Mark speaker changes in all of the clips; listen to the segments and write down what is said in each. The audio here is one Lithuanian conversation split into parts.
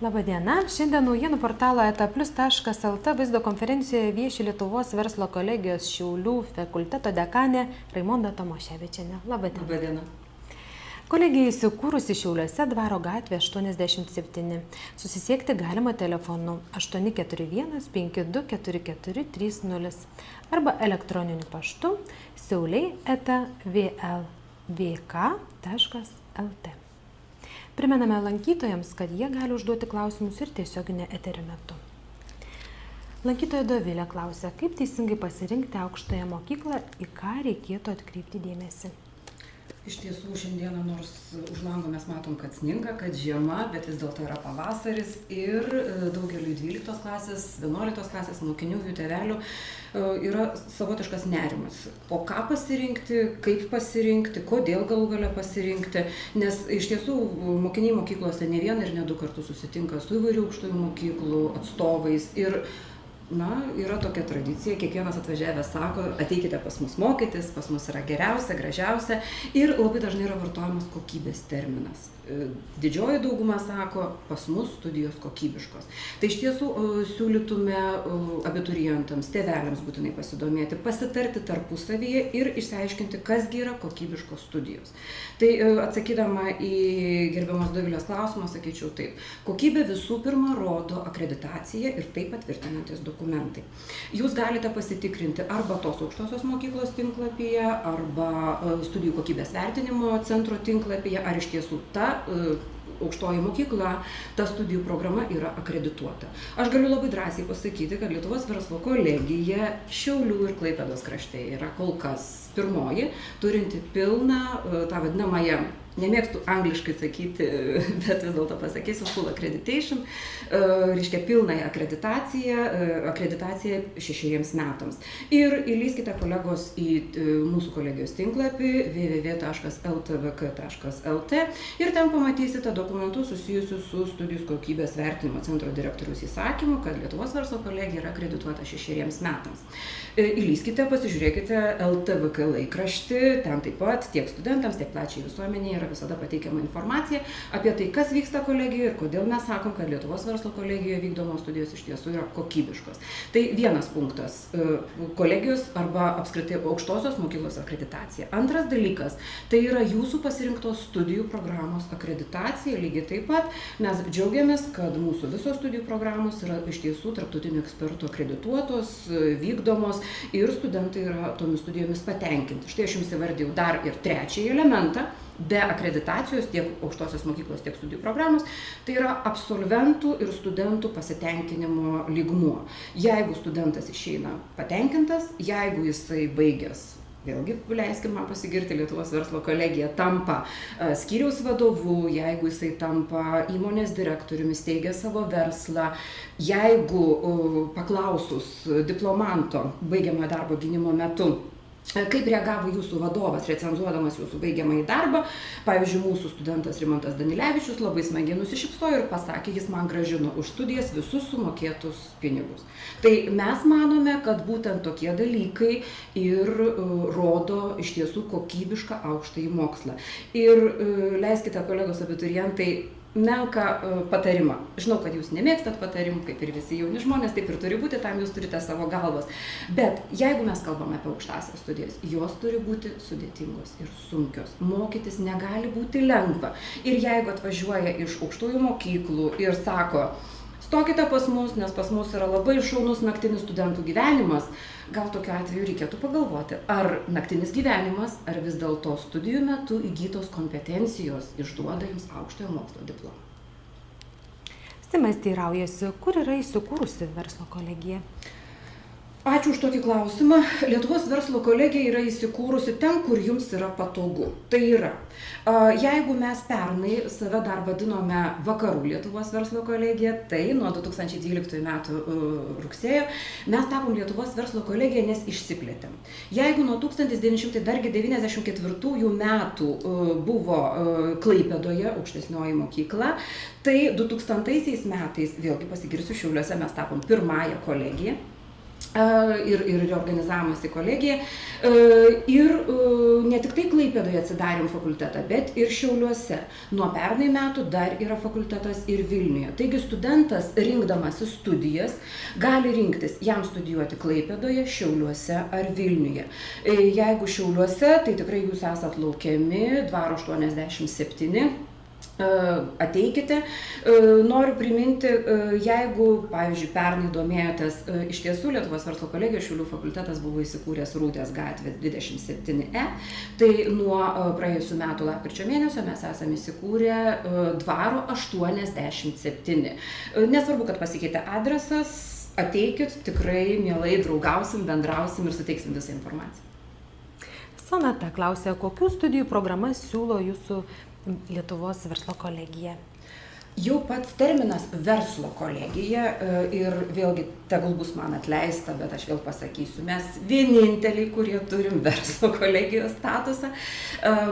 Speaker 1: Labadiena. Šiandien naujienų portalo etaplius.lt vaizdo konferencijoje vieši Lietuvos verslo kolegijos Šiaulių fakulteto dekanė Raimonda Tomaševičienė. Labadiena.
Speaker 2: Labadiena.
Speaker 1: Kolegija įsikūrusi Šiauliuose, Dvaro gatvė 87. Susisiekti galima telefonu 841 5244 30 arba elektroniniu paštu siauliai@vlvk.lt. Primename lankytojams, kad jie gali užduoti klausimus ir tiesioginę eterio metu. Lankytoja Dovilė klausia, kaip teisingai pasirinkti aukštąją mokyklą, į ką reikėtų atkreipti dėmesį.
Speaker 2: Iš tiesų, šiandieną nors už lango mes matom, kad sninga, kad žiema, bet vis dėlto yra pavasaris ir daugeliu 12 klasės, 11 klasės mokinių, jų tėvelių yra savotiškas nerimas. O ką pasirinkti, kaip pasirinkti, kodėl galų gale pasirinkti, nes iš tiesų mokiniai mokyklose ne vieną ir ne du kartus susitinka su įvairių aukštųjų mokyklų atstovais ir yra tokia tradicija, kiekvienas atvažiavęs sako, ateikite pas mus mokytis, pas mus yra geriausia, gražiausia ir labai dažnai yra vartojamas kokybės terminas. Didžioji dauguma sako, pas mus studijos kokybiškos. Tai iš tiesų siūlytume abiturientams, tėveliams būtinai pasidomėti, pasitarti tarpusavyje ir išsiaiškinti, kasgi yra kokybiškos studijos. Tai atsakydama į gerbiamos Dovilės klausimą, sakyčiau taip. Kokybė visų pirma rodo akreditaciją ir tai patvirtinantis dokumentai. Jūs galite pasitikrinti arba tos aukštosios mokyklos tinklapyje, arba studijų kokybės vertinimo centro tinklapyje, ar iš tiesų ta aukštoji mokykla, ta studijų programa yra akredituota. Aš galiu labai drąsiai pasakyti, kad Lietuvos verslo kolegija Šiaulių ir Klaipėdos krašte yra kol kas pirmoji, turinti pilną, tą vadinamąją, nemėgstu angliškai sakyti, bet vis dėlto pasakysiu, full accreditation, reiškia pilnąją akreditaciją 6 metams. Ir įlyskite kolegos į mūsų kolegijos tinklapį www.ltvk.lt ir ten pamatysite dokumentus susijusius su studijų kokybės vertinimo centro direktoriaus įsakymu, kad Lietuvos verslo kolegija yra akredituota 6 metams. Įlyskite, pasižiūrėkite LTVK laikraštį, ten taip pat tiek studentams, tiek plačiai visuomenėje yra visada pateikiama informacija apie tai, kas vyksta kolegijoje ir kodėl mes sakom, kad Lietuvos verslo kolegijoje vykdomos studijos iš tiesų yra kokybiškos. Tai vienas punktas - kolegijos arba apskritai aukštosios mokyklos akreditacija. Antras dalykas - tai yra jūsų pasirinktos studijų programos akreditacija. Lygiai taip pat mes džiaugiamės, kad mūsų visos studijų programos yra iš tiesų tarptautinių ekspertų akredituotos, vykdomos ir studentai yra tomis studijomis patenkinti. Štai aš jums įvardėjau dar ir trečiąjį elementą. Be akreditacijos tiek aukštosios mokyklos, tiek studijų programos, tai yra absolventų ir studentų pasitenkinimo lygmuo. Jeigu studentas išeina patenkintas, jeigu jisai baigęs, vėlgi leiskim man pasigirti, Lietuvos verslo kolegija tampa skyriaus vadovu, jeigu jisai tampa įmonės direktoriumi, steigia savo verslą, jeigu paklausus diplomanto baigiamojo darbo gynimo metu, kaip reagavo jūsų vadovas, recenzuodamas jūsų baigiamąjį darbą. Pavyzdžiui, mūsų studentas Rimantas Danilevičius labai smagiai nusišypsojo ir pasakė, jis man grąžino už studijas visus sumokėtus pinigus. Tai mes manome, kad būtent tokie dalykai ir rodo iš tiesų kokybišką aukštąjį mokslą. Ir leiskite, kolegos abiturientai, menką patarimą. Žinau, kad jūs nemėgstat patarimų, kaip ir visi jauni žmonės, taip ir turi būti, tam jūs turite savo galvas. Bet jeigu mes kalbame apie aukštąsias studijas, jos turi būti sudėtingos ir sunkios. Mokytis negali būti lengva. Ir jeigu atvažiuoja iš aukštųjų mokyklų ir sako, stokite pas mus, nes pas mus yra labai šaunus naktinis studentų gyvenimas, gal tokiu atveju reikėtų pagalvoti, ar naktinis gyvenimas, ar vis dėlto studijų metu įgytos kompetencijos išduoda jums aukštojo mokslo diplomą.
Speaker 1: Simas teiraujasi, kur yra įsikūrusi verslo kolegija?
Speaker 2: Ačiū už tokį klausimą. Lietuvos verslo kolegija yra įsikūrusi ten, kur jums yra patogu. Tai yra, jeigu mes pernai save dar vadinome Vakarų Lietuvos verslo kolegija, tai nuo 2012 metų rugsėjo mes tapom Lietuvos verslo kolegija, nes išsiplėtėm. Jeigu nuo 1994 metų buvo Klaipėdoje aukštesnioji mokykla, tai 2000 metais, vėlgi pasigirsiu, Šiauliuose mes tapom pirmąją kolegiją. ir reorganizavimas į kolegiją. Ir ne tik tai Klaipėdoje atsidarėm fakultetą, bet ir Šiauliuose. Nuo pernai metų dar yra fakultetas ir Vilniuje. Taigi studentas, rinkdamasis studijas, gali rinktis jam studijuoti Klaipėdoje, Šiauliuose ar Vilniuje. Jeigu Šiauliuose, tai tikrai jūs esat laukiami, Dvaro 87. Ateikite. Noriu priminti, jeigu, pavyzdžiui, pernai domėjotės, iš tiesų Lietuvos verslo kolegijos Šiaulių fakultetas buvo įsikūręs Rūdės gatvė 27E, tai nuo praėjusių metų lapkričio mėnesio mes esame įsikūrę Dvaro 87. Nesvarbu, kad pasikeitė adresas, ateikit, tikrai mielai draugausim, bendrausim ir suteiksim visą informaciją.
Speaker 1: Sonata klausia, kokių studijų programas siūlo jūsų Lietuvos verslo kolegija?
Speaker 2: Jau pats terminas verslo kolegija ir vėlgi tegul bus man atleista, bet aš vėl pasakysiu, mes vieninteliai, kurie turim verslo kolegijos statusą.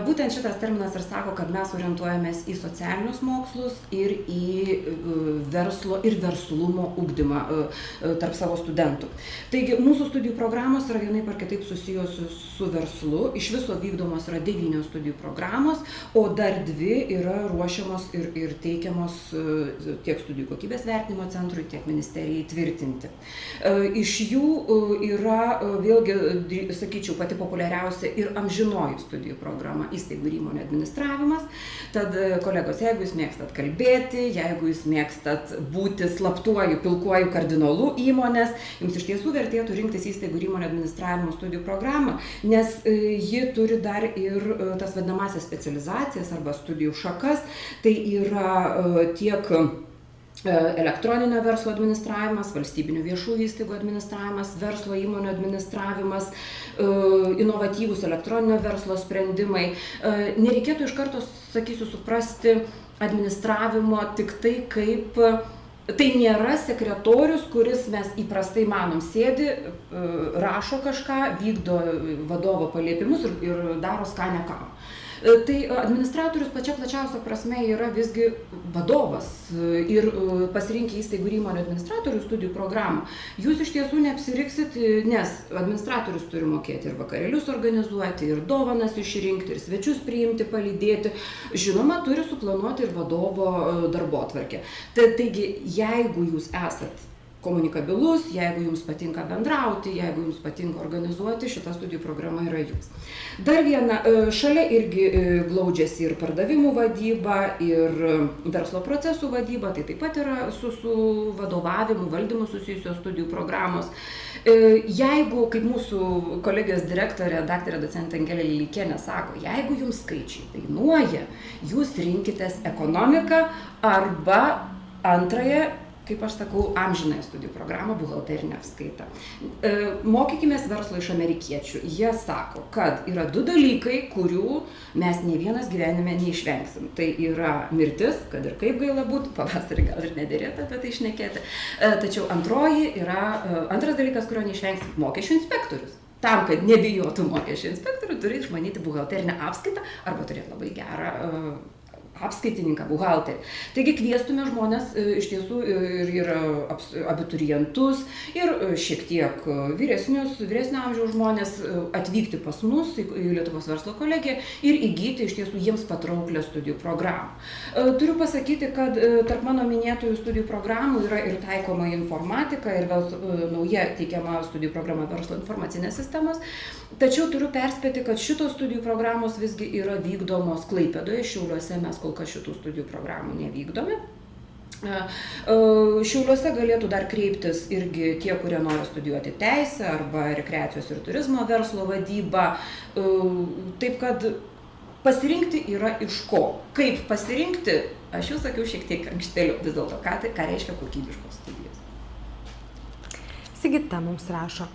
Speaker 2: Būtent šitas terminas ir sako, kad mes orientuojamės į socialinius mokslus ir į verslo ir verslumo ugdymą tarp savo studentų. Taigi mūsų studijų programos yra vienaip ar kitaip susijusios su verslu. Iš viso vykdomos yra 9 studijų programos, o dar 2 yra ruošiamos ir teikiamos tiek studijų kokybės vertinimo centrui, tiek ministerijai tvirtinti. Iš jų yra, vėlgi, sakyčiau, pati populiariausia ir amžinoji studijų programa įstaigų ir įmonių administravimas. Tad, kolegos, jeigu jūs mėgstat kalbėti, jeigu jūs mėgstat būti slaptuoju, pilkuoju kardinolu įmonės, jums iš tiesų vertėtų rinktis įstaigų ir įmonių administravimo studijų programą, nes ji turi dar ir tas vadinamasias specializacijas arba studijų šakas. Tai yra tiek elektroninio verslo administravimas, valstybinių viešųjų įstaigų administravimas, verslo įmonių administravimas, inovatyvūs elektroninio verslo sprendimai. Nereikėtų iš karto, sakysiu, suprasti administravimo tik tai kaip... Tai nėra sekretorius, kuris mes įprastai manom sėdi, rašo kažką, vykdo vadovo paliepimus ir daro skanę ką. Tai administratorius plačiausia prasme yra visgi vadovas ir pasirinkę įstaigų ir įmonių administratorių studijų programą. Jūs iš tiesų neapsiriksit, nes administratorius turi mokėti ir vakarėlius organizuoti, ir dovanas išrinkti, ir svečius priimti, palydėti. Žinoma, turi suplanuoti ir vadovo darbotvarkę. Taigi, jeigu jūs esat komunikabilus, jeigu jums patinka bendrauti, jeigu jums patinka organizuoti, šita studijų programa yra jūs. Dar viena, šalia irgi glaudžiasi ir pardavimų vadyba, ir verslo procesų vadyba, tai taip pat yra su vadovavimu, valdymu susijusios studijų programos. Jeigu, kaip mūsų kolegijos direktorė, daktarė docentė Angelė Lileikienė sako, jeigu jums skaičiai dainuoja, jūs rinkitės ekonomiką arba antrąją, kaip aš sakau, amžinąją studijų programą buhalterinę apskaitą. Mokykimės verslo iš amerikiečių. Jie sako, kad yra 2 dalykai, kurių mes nei vienas gyvenime neišvengsim. Tai yra mirtis, kad ir kaip gaila būtų, pavasarį gal ir nederėtų apie tai šnekėti. Tačiau antras dalykas, kurio neišvengsim, mokesčių inspektorius. Tam, kad nebijotų mokesčių inspektorių, turi išmanyti buhalterinę apskaitą arba turėti labai gerą apskaitininką, buhalterį. Taigi kviestume žmonės iš tiesų ir abiturientus, ir šiek tiek vyresnio amžiaus žmonės atvykti pas mus į Lietuvos verslo kolegiją ir įgyti iš tiesų jiems patrauklę studijų programą. Turiu pasakyti, kad tarp mano minėtųjų studijų programų yra ir taikoma informatika, ir nauja teikiama studijų programa verslo informacinės sistemos. Tačiau turiu perspėti, kad šitos studijų programos visgi yra vykdomos Klaipėdoje, Šiauliuose mes kol kas šitų studijų programų nevykdome. Šiauliuose galėtų dar kreiptis irgi tie, kurie nori studijuoti teisę arba rekreacijos ir turizmo verslo vadybą. Taip kad pasirinkti yra iš ko. Kaip pasirinkti, aš jau sakiau šiek tiek ankštėliau vis dėlto, ką reiškia kokybiškos studijos.
Speaker 1: Sigita mums rašo.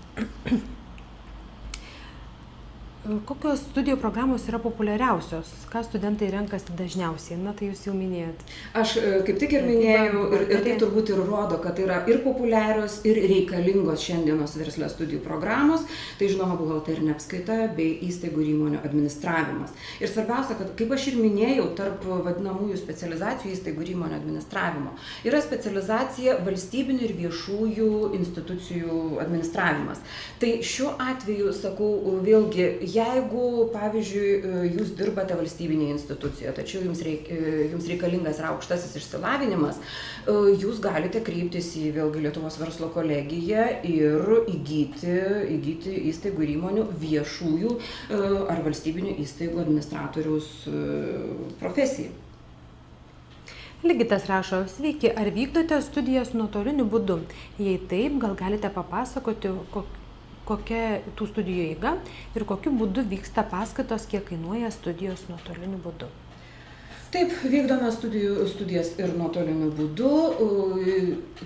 Speaker 1: Kokios studijų programos yra populiariausios? Ką studentai renkasi dažniausiai? Na, tai jūs jau minėjot.
Speaker 2: Aš kaip tik ir minėjau, ir tai turbūt ir rodo, kad yra ir populiarios, ir reikalingos šiandienos versle studijų programos. Tai žinoma, buhalterinė apskaita bei įstaigų ir įmonių administravimas. Ir svarbiausia, kad kaip aš ir minėjau, tarp vadinamųjų specializacijų įstaigų ir įmonių administravimo yra specializacija valstybinių ir viešųjų institucijų administravimas. Tai šiuo atveju, sakau, vėlgi, jeigu, pavyzdžiui, jūs dirbate valstybinėje institucijoje, tačiau jums reikalingas yra aukštasis išsilavinimas, jūs galite kreiptis į vėlgi Lietuvos verslo kolegiją ir įgyti įstaigų ir įmonių viešųjų ar valstybinių įstaigų administratoriaus profesiją.
Speaker 1: Ligitas rašo, sveiki, ar vykdote studijas nuotoliniu būdu? Jei taip, gal galite papasakoti, kokia tų studijų eiga ir kokiu būdu vyksta paskaitos, kiek kainuoja studijos nuotoliniu būdu.
Speaker 2: Taip, vykdome studijas ir nuotoliniu būdu.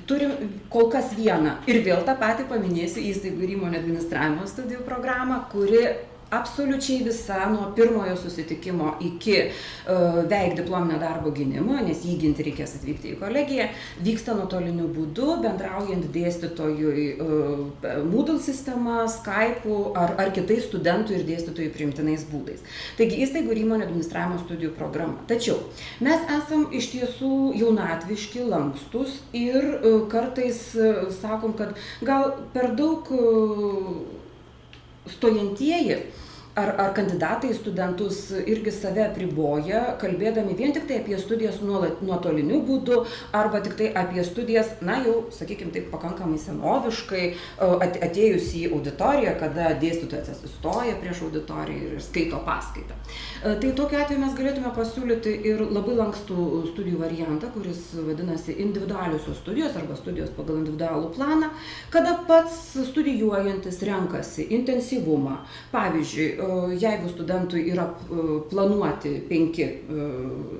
Speaker 2: Turim kol kas vieną ir vėl tą patį paminėsiu įstaigų ir įmonių administravimo studijų programą, kuri absoliučiai visa nuo pirmojo susitikimo iki veik diplominio darbo gynimo, nes jį ginti reikės atvykti į kolegiją, vyksta nuotoliniu būdu, bendraujant dėstytojui Moodle sistema, Skype'u ar kitais studentų ir dėstytojų priimtinais būdais. Taigi įstaigų ir įmonių administravimo studijų programa. Tačiau mes esam iš tiesų jaunatviški, lankstus ir kartais sakom, kad gal per daug stojantieji ar kandidatai į studentus irgi save apriboja, kalbėdami vien tik tai apie studijas nuotoliniu būdu arba tik tai apie studijas, na jau, sakykime, taip pakankamai senoviškai, atėjus į auditoriją, kada dėstytojas atsistoja prieš auditoriją ir skaito paskaitą. Tai tokiu atveju mes galėtume pasiūlyti ir labai lankstų studijų variantą, kuris vadinasi individualiosios studijos arba studijos pagal individualų planą, kada pats studijuojantis renkasi intensyvumą. Pavyzdžiui, jeigu studentui yra planuoti 5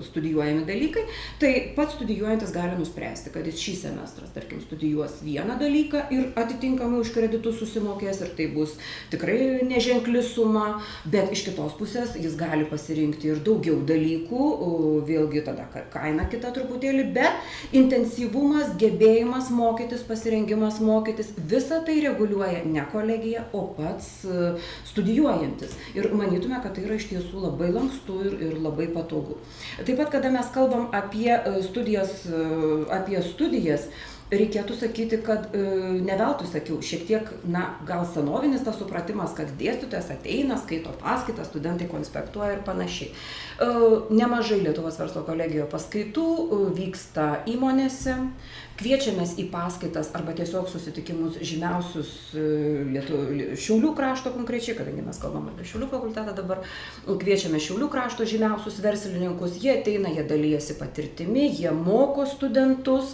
Speaker 2: studijuojami dalykai, tai pats studijuojantis gali nuspręsti, kad jis šį semestrą, tarkim, studijuos vieną dalyką ir atitinkamai už kreditus susimokės ir tai bus tikrai neženkli suma, bet iš kitos pusės jis gali pasirinkti ir daugiau dalykų, vėlgi tada kaina kita truputėlį, bet intensyvumas, gebėjimas mokytis, pasirengimas mokytis, visą tai reguliuoja ne kolegija, o pats studijuojantis. Ir manytume, kad tai yra iš tiesų labai lankstu ir labai patogu. Taip pat, kada mes kalbam apie studijas, reikėtų sakyti, kad ne veltui sakiau, šiek tiek, gal senovinis tas supratimas, kad dėstytojas ateina, skaito paskaitą, studentai konspektuoja ir panašiai. Nemažai Lietuvos verslo kolegijoje paskaitų vyksta įmonėse, kviečiamės į paskaitas arba tiesiog susitikimus žymiausius Šiaulių krašto konkrečiai, kadangi mes kalbam apie Šiaulių fakultetą dabar, kviečiame Šiaulių krašto žymiausius verslininkus, jie ateina, jie dalyjasi patirtimi, jie moko studentus.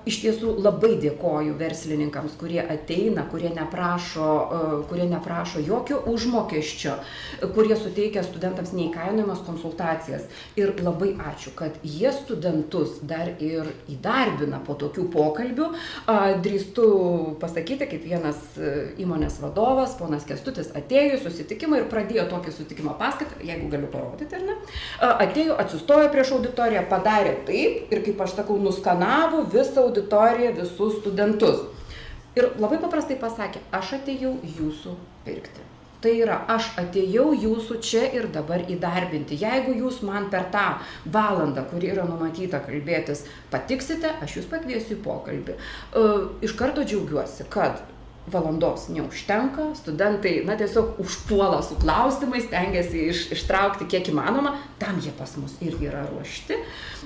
Speaker 2: Iš tiesų labai dėkoju verslininkams, kurie ateina, kurie neprašo jokio užmokesčio, kurie suteikia studentams neįkainojamas konsultacijas. Ir labai ačiū, kad jie studentus dar ir įdarbina po tokių pokalbių. Drįstu pasakyti, kaip vienas įmonės vadovas, ponas Kęstutis, atėjo į susitikimą ir pradėjo tokį susitikimo paskaitą, jeigu galiu parodyti, ar ne? Atėjo, atsistojo prieš auditoriją, padarė taip ir, kaip aš sakau, nuskanavo visą auditoriją, visus studentus. Ir labai paprastai pasakė, aš atėjau jūsų pirkti. Tai yra, aš atėjau jūsų čia ir dabar įdarbinti. Jeigu jūs man per tą valandą, kuri yra numatyta kalbėtis, patiksite, aš jūs pakviesiu į pokalbį. Iš karto džiaugiuosi, kad valandos neužtenka, studentai, tiesiog užpuola su klausimais, stengiasi ištraukti kiek įmanoma, tam jie pas mus irgi yra ruošti.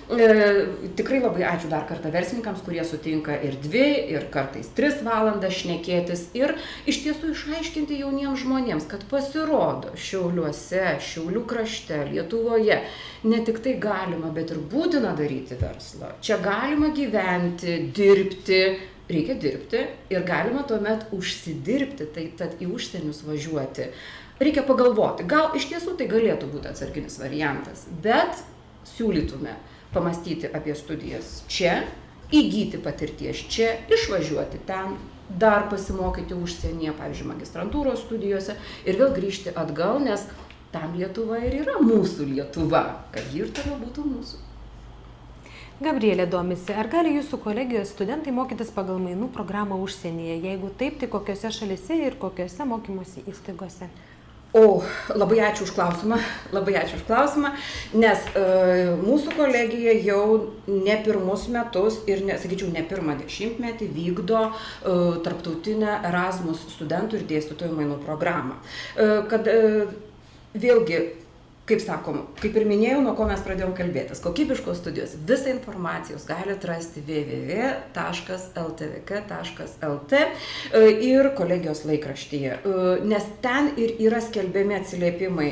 Speaker 2: Tikrai labai ačiū dar kartą verslininkams, kurie sutinka ir 2, ir kartais 3 valandas šnekėtis ir iš tiesų išaiškinti jauniems žmonėms, kad pasirodo Šiauliuose, Šiaulių krašte, Lietuvoje ne tik tai galima, bet ir būtina daryti verslą. Čia galima gyventi, dirbti, reikia dirbti ir galima tuomet užsidirbti, tai tad į užsienius važiuoti. Reikia pagalvoti, gal iš tiesų tai galėtų būti atsarginis variantas, bet siūlytume pamastyti apie studijas čia, įgyti patirties čia, išvažiuoti ten dar pasimokyti užsienyje, pavyzdžiui, magistrantūros studijose ir vėl grįžti atgal, nes tam Lietuva ir yra mūsų Lietuva, kad ji ir toliau būtų mūsų.
Speaker 1: Gabrielė domisi, ar gali jūsų kolegijos studentai mokytis pagal mainų programą užsienyje? Jeigu taip, tai kokiose šalise ir kokiose mokymosi įstaigose?
Speaker 2: Labai ačiū už klausimą, nes mūsų kolegija jau ne pirmus metus ir, sakyčiau, ne pirmą dešimtmetį vykdo tarptautinę Erasmus studentų ir dėstytojų mainų programą. Kad vėlgi, kaip sakom, kaip ir minėjau, nuo ko mes pradėjom kalbėtis, kokybiškos studijos, visą informacijos galite rasti www.ltvk.lt ir kolegijos laikraštyje, nes ten ir yra skelbiami atsiliepimai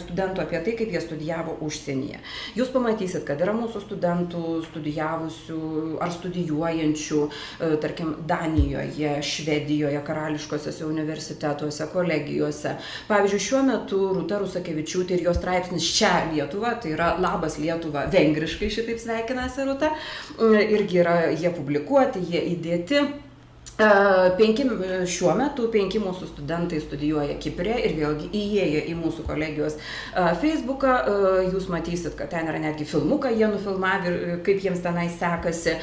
Speaker 2: studentų apie tai, kaip jie studijavo užsienyje. Jūs pamatysit, kad yra mūsų studentų studijavusių ar studijuojančių, tarkim, Danijoje, Švedijoje, karališkosiuose universitetuose, kolegijose. Pavyzdžiui, šiuo metu Rūta Rusakevičiūtė ir jos straipsnis Čia Lietuva, tai yra Labas Lietuva, vengriškai šitaip sveikinasi Rūta, irgi yra jie publikuoti, jie įdėti. Šiuo metu 5 mūsų studentai studijuoja Kipre ir vėlgi įėję į mūsų kolegijos Facebooką, jūs matysit, kad ten yra netgi filmuką jie nufilmavę, kaip jiems tenai sekasi.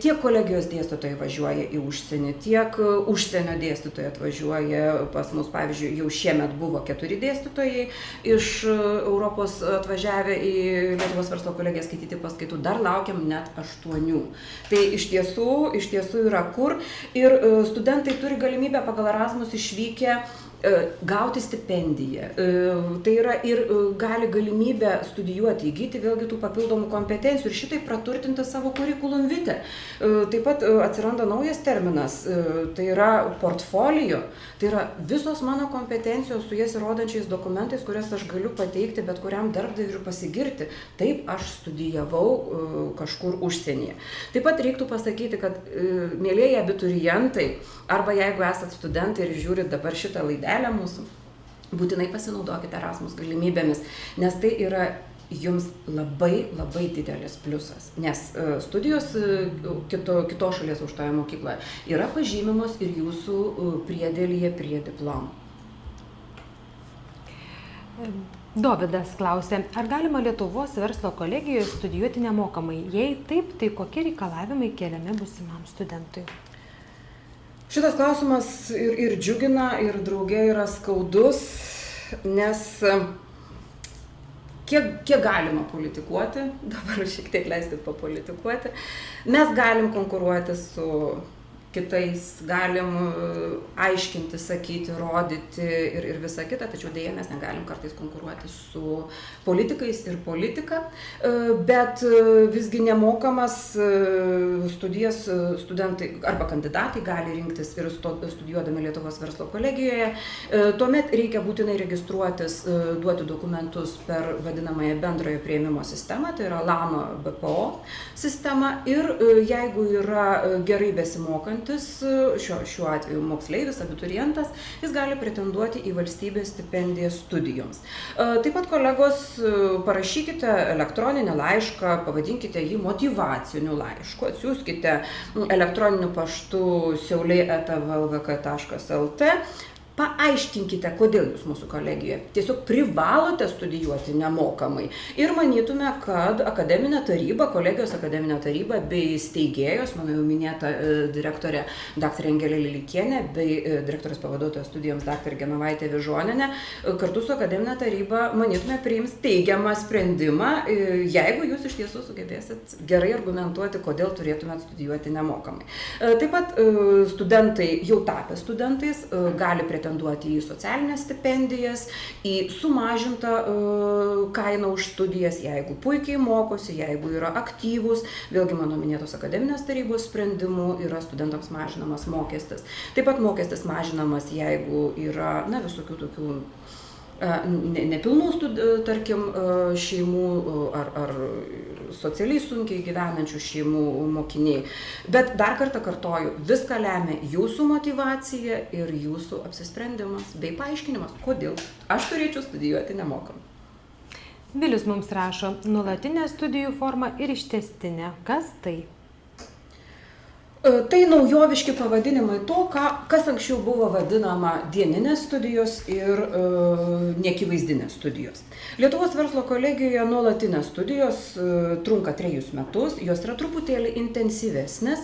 Speaker 2: Tiek kolegijos dėstytojai važiuoja į užsienį, tiek užsienio dėstytojai atvažiuoja pas mus. Pavyzdžiui, jau šiemet buvo 4 dėstytojai iš Europos atvažiavę į Lietuvos verslo kolegiją skaityti paskaitų, dar laukiam net 8. Tai iš tiesų yra kur. Ir studentai turi galimybę pagal Erasmus išvykę gauti stipendiją. Tai yra ir gali galimybę studijuoti, įgyti vėlgi tų papildomų kompetencijų ir šitai praturtinti savo kurikulum vitae. Taip pat atsiranda naujas terminas, tai yra portfolio, tai yra visos mano kompetencijos su jas įrodančiais dokumentais, kurias aš galiu pateikti bet kuriam darbdaviui ir pasigirti. Taip, aš studijavau kažkur užsienyje. Taip pat reiktų pasakyti, kad mielieji abiturientai, arba jeigu esat studentai ir žiūrit dabar šitą laidelę mūsų, būtinai pasinaudokite Erasmus galimybėmis, nes tai yra jums labai didelis pliusas, nes studijos kitos šalies aukštoje mokykloje yra pažymimos ir jūsų priedėlyje prie diplomų.
Speaker 1: Dovydas klausė, ar galima Lietuvos verslo kolegijoje studijuoti nemokamai? Jei taip, tai kokie reikalavimai keliami būsimam studentui?
Speaker 2: Šitas klausimas ir džiugina, ir drauge yra skaudus, nes kiek galima politikuoti, dabar šiek tiek leiskit papolitikuoti, mes galim konkuruoti su kitais, galim aiškinti, sakyti, rodyti ir visą kitą, tačiau dėja mes negalim kartais konkuruoti su politikais ir politika, bet visgi nemokamas studijas studentai arba kandidatai gali rinktis ir studijuodami Lietuvos verslo kolegijoje. Tuomet reikia būtinai registruotis, duoti dokumentus per vadinamąją bendrojo priėmimo sistemą, tai yra LAMA BPO sistema, ir jeigu yra gerai besimokantis, šiuo atveju moksleivis, abiturientas, jis gali pretenduoti į valstybės stipendiją studijoms. Taip pat, kolegos, parašykite elektroninį laišką, pavadinkite jį motyvaciniu laišku, atsiųskite elektroniniu paštu siauliai@vlvk.lt. Paaiškinkite, kodėl jūs mūsų kolegijoje tiesiog privalote studijuoti nemokamai. Ir manytume, kad akademinė taryba, kolegijos akademinė taryba bei steigėjos, mano jau minėta direktorė dr. Angelė Lilikienė bei direktorės pavaduotoja studijoms dr. Genovaitė Vyžonienė, kartu su akademinė taryba, manytume, priims teigiamą sprendimą, jeigu jūs iš tiesų sugebėsit gerai argumentuoti, kodėl turėtumėt studijuoti nemokamai. Taip pat studentai, jau tapę studentais, gali pretenduoti į socialinės stipendijas, į sumažintą kainą už studijas, jeigu puikiai mokosi, jeigu yra aktyvus. Vėlgi mano minėtos akademinės tarybos sprendimų yra studentams mažinamas mokestis. Taip pat mokestis mažinamas, jeigu yra visokių tokių nepilnų, tarkim, šeimų ar socialiai sunkiai gyvenančių šeimų mokiniai. Bet dar kartą kartoju, viską lemia jūsų motyvacija ir jūsų apsisprendimas bei paaiškinimas, kodėl aš turėčiau studijuoti nemokamai.
Speaker 1: Vilius mums rašo, nuolatinė studijų forma ir ištęstinė. Kas tai?
Speaker 2: Tai naujoviški pavadinimai to, kas anksčiau buvo vadinama dieninės studijos ir neakivaizdinės studijos. Lietuvos verslo kolegijoje nuolatinės studijos trunka 3 metus, jos yra truputėlį intensyvesnės,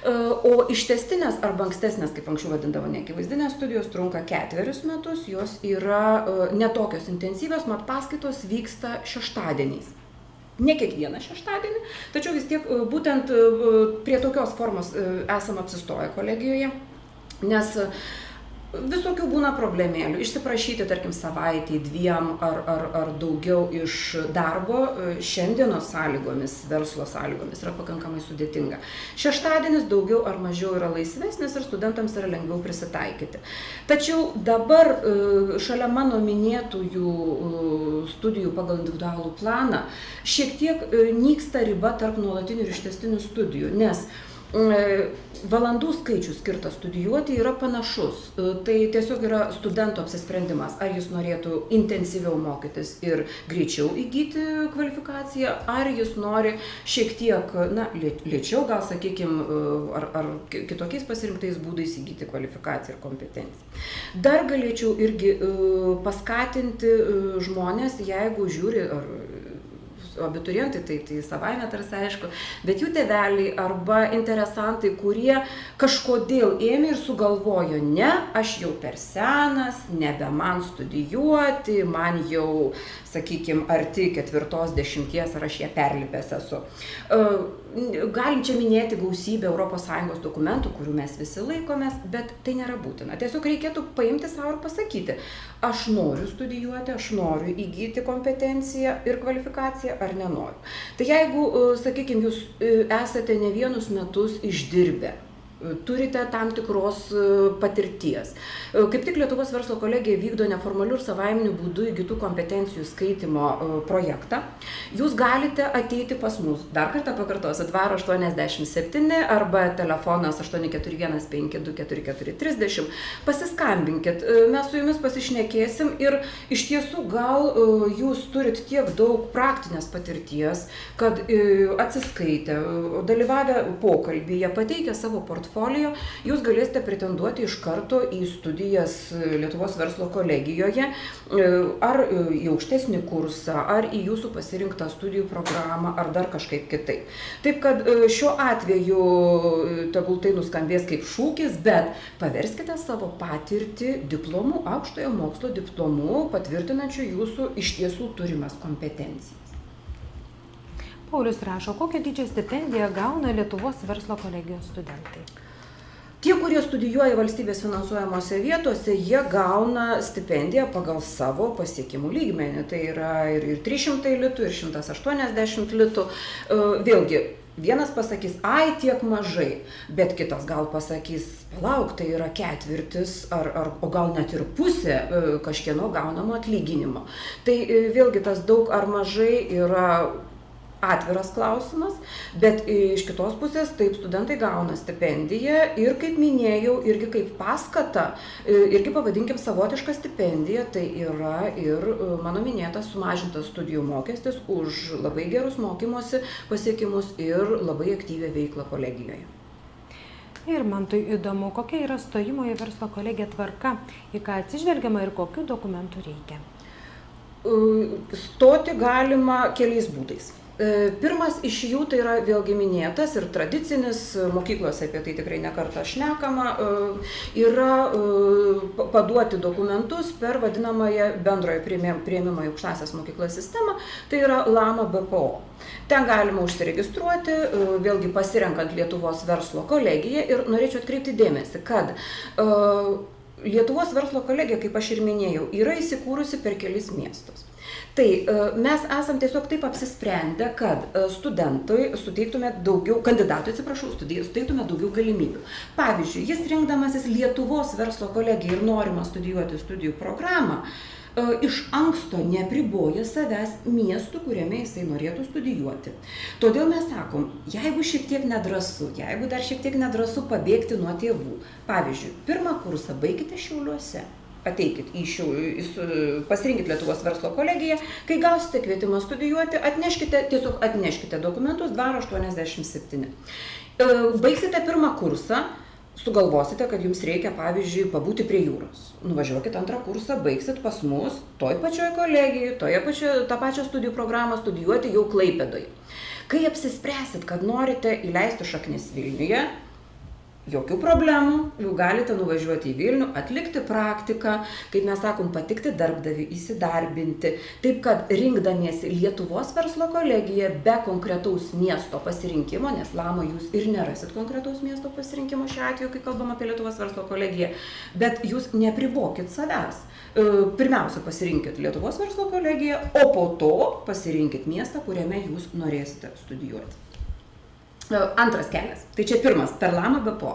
Speaker 2: o ištęstinės arba ankstesnės, kaip anksčiau vadindavo neakivaizdinės studijos, trunka 4 metus, jos yra netokios intensyvios, mat paskaitos vyksta šeštadieniais. Ne kiekvieną šeštadienį, tačiau vis tiek būtent prie tokios formos esam apsistoję kolegijoje, nes visokių būna problemėlių. Išsiprašyti, tarkim, savaitį, 2 ar daugiau iš darbo šiandienos sąlygomis, verslo sąlygomis yra pakankamai sudėtinga. Šeštadienis daugiau ar mažiau yra laisvesnis ir studentams yra lengviau prisitaikyti. Tačiau dabar šalia mano minėtųjų studijų pagal individualų planą šiek tiek nyksta riba tarp nuolatinių ir ištęstinių studijų, nes valandų skaičius skirtas studijuoti yra panašus. Tai tiesiog yra studento apsisprendimas, ar jis norėtų intensyviau mokytis ir greičiau įgyti kvalifikaciją, ar jis nori šiek tiek, lėčiau, gal sakykime, ar kitokiais pasirinktais būdais įgyti kvalifikaciją ir kompetenciją. Dar galėčiau irgi paskatinti žmonės, jeigu žiūri, abiturientai, tai savaime tarsi aišku, bet jų tėveliai arba interesantai, kurie kažkodėl ėmė ir sugalvojo, ne, aš jau per senas, nebe man studijuoti, man jau, sakykime, arti 40 ar aš ją perlipęs esu. Galim čia minėti gausybę ES dokumentų, kurių mes visi laikomės, bet tai nėra būtina. Tiesiog reikėtų paimti savo ir pasakyti, aš noriu studijuoti, aš noriu įgyti kompetenciją ir kvalifikaciją, ar nenoriu. Tai jeigu, sakykime, jūs esate ne vienus metus išdirbę, turite tam tikros patirties. Kaip tik Lietuvos verslo kolegija vykdo neformalių ir savaiminių būdų įgytų kompetencijų skaitymo projektą. Jūs galite ateiti pas mus, dar kartą pakartosiu, Dvaro 87 arba telefonas 841524430, pasiskambinkit, mes su jumis pasišnekėsim ir iš tiesų gal jūs turit tiek daug praktinės patirties, kad atsiskaitę, dalyvavę pokalbyje, pateikę savo portfolio, jūs galėsite pretenduoti iš karto į studijas Lietuvos verslo kolegijoje, ar į aukštesnį kursą, ar į jūsų pasirinktą studijų programą, ar dar kažkaip kitaip. Taip kad šiuo atveju, tegul tai nuskambės kaip šūkis, bet paverskite savo patirtį diplomu, aukštojo mokslo diplomu, patvirtinančiu jūsų iš tiesų turimas kompetencijas.
Speaker 1: Paulius rašo, kokią dydžią stipendiją gauna Lietuvos verslo kolegijos studentai?
Speaker 2: Tie, kurie studijuoja valstybės finansuojamose vietose, jie gauna stipendiją pagal savo pasiekimų lygmenį. Tai yra ir 300 litų, ir 180 litų. Vėlgi, vienas pasakys, ai, tiek mažai, bet kitas gal pasakys, palauk, tai yra ketvirtis, o gal net ir pusė kažkieno gaunamo atlyginimo. Tai vėlgi tas daug ar mažai yra atviras klausimas, bet iš kitos pusės taip studentai gauna stipendiją ir, kaip minėjau, irgi kaip paskata, irgi pavadinkim savotišką stipendiją, tai yra ir mano minėtas sumažintas studijų mokestis už labai gerus mokymosi pasiekimus ir labai aktyvią veiklą kolegijoje.
Speaker 1: Ir man tai įdomu, kokia yra stojimo į verslo kolegiją tvarka, į ką atsižvelgiama ir kokių dokumentų reikia.
Speaker 2: Stoti galima keliais būdais. Pirmas iš jų, tai yra vėlgi minėtas ir tradicinis, mokyklose apie tai tikrai nekartą šnekama, yra paduoti dokumentus per vadinamąją bendrojo priėmimo į aukštąsias mokyklas sistemą, tai yra LAMA BPO. Ten galima užsiregistruoti, vėlgi pasirenkant Lietuvos verslo kolegiją, ir norėčiau atkreipti dėmesį, kad Lietuvos verslo kolegija, kaip aš ir minėjau, yra įsikūrusi per kelis miestus. Tai mes esam tiesiog taip apsisprendę, kad studentui suteiktume daugiau, kandidatui, suteiktume daugiau galimybių. Pavyzdžiui, jis rinkdamasis Lietuvos verslo kolegiją ir norima studijuoti studijų programą, iš anksto neapriboja savęs miestų, kuriame jisai norėtų studijuoti. Todėl mes sakom, jeigu šiek tiek nedrąsu pabėgti nuo tėvų, pavyzdžiui, pirmą kursą baikite Šiauliuose, ateikit pasirinkit Lietuvos verslo kolegiją, kai gausite kvietimą studijuoti, tiesiog atneškite dokumentus Dvaro 87. Baigsite pirmą kursą, sugalvosite, kad jums reikia, pavyzdžiui, pabūti prie jūros. Nuvažiuokit antrą kursą, baigsit pas mus, toj pačioj kolegijai, tą pačią studijų programą studijuoti jau Klaipėdoje. Kai apsispręsit, kad norite įleisti šaknis Vilniuje, jokių problemų, jau galite nuvažiuoti į Vilnių, atlikti praktiką, kaip mes sakom, patikti darbdaviui, įsidarbinti. Taip kad rinkdamiesi Lietuvos verslo kolegiją be konkretaus miesto pasirinkimo, nes Lamo jūs ir nerasit konkretaus miesto pasirinkimo šiuo atveju, kai kalbam apie Lietuvos verslo kolegiją, bet jūs nepribokit savęs. Pirmiausia, pasirinkit Lietuvos verslo kolegiją, o po to pasirinkit miestą, kuriame jūs norėsite studijuoti. Antras kelias. Tai čia pirmas, per Lamą BPO.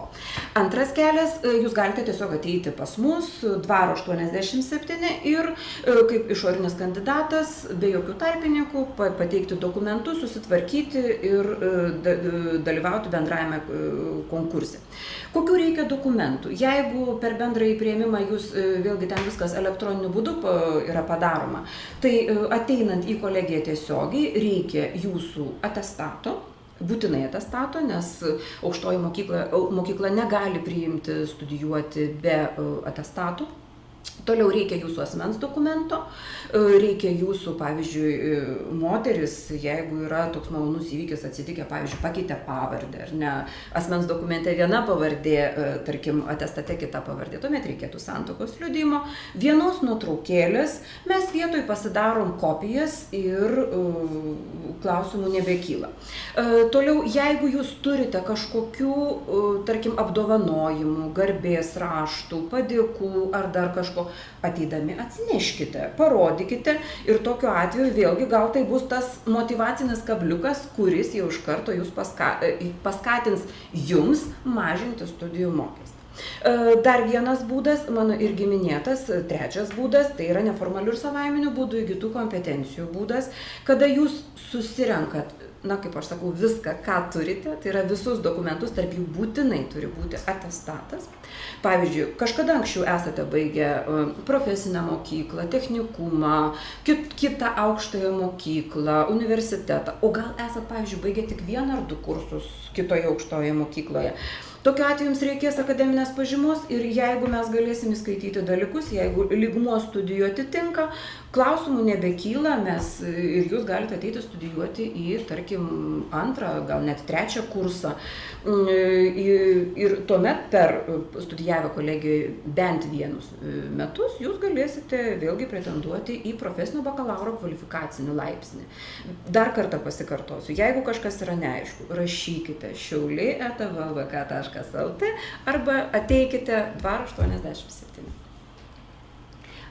Speaker 2: Antras kelias, jūs galite tiesiog ateiti pas mus, Dvaro 87 ir kaip išorinis kandidatas, be jokių tarpininkų, pateikti dokumentus, susitvarkyti ir dalyvauti bendrajame konkurse. Kokių reikia dokumentų? Jeigu per bendrąjį priėmimą jūs, vėlgi ten viskas elektroniniu būdu yra padaroma, tai ateinant į kolegiją tiesiogiai reikia jūsų atestato, būtinai atestato, nes aukštoji mokykla negali priimti studijuoti be atestatų. Toliau reikia jūsų asmens dokumento, reikia jūsų, pavyzdžiui, moteris, jeigu yra toks malonus įvykis atsitikę, pavyzdžiui, pakeitė pavardę, ar ne, asmens dokumente viena pavardė, tarkim, atestate kita pavardė, tuomet reikėtų santuokos liudijimo, vienos nuotraukėlės, mes vietoj pasidarom kopijas ir klausimų nebekyla. Toliau, jeigu jūs turite kažkokių, tarkim, apdovanojimų, garbės raštų, padėkų ar dar kažko, ateidami atsineškite, parodykite ir tokiu atveju vėlgi gal tai bus tas motyvacinis kabliukas, kuris jau iš karto jūs paskatins jums mažinti studijų mokestį. Dar vienas būdas, mano irgi minėtas, trečias būdas, tai yra neformalių ir savaiminių būdų įgytų kompetencijų būdas, kada jūs susirenkat, na, kaip aš sakau, viską, ką turite, tai yra visus dokumentus, tarp jų būtinai turi būti atestatas. Pavyzdžiui, kažkada anksčiau esate baigę profesinę mokyklą, technikumą, kitą aukštąją mokyklą, universitetą, o gal esate, pavyzdžiui, baigę tik 1 ar 2 kursus kitoje aukštoje mokykloje. Tokiu atveju jums reikės akademinės pažymos ir jeigu mes galėsim įskaityti dalykus, jeigu lygmuo studijų atitinka, klausimų nebekyla, ir jūs galite ateiti studijuoti į, tarkim, 2, gal net 3 kursą. Ir tuomet per studijavę kolegijoje bent 1 metus jūs galėsite vėlgi pretenduoti į profesinio bakalauro kvalifikacinį laipsnį. Dar kartą pasikartosiu, jeigu kažkas yra neaišku, rašykite šiauliai@vlvk.lt arba ateikite Dvaro 87.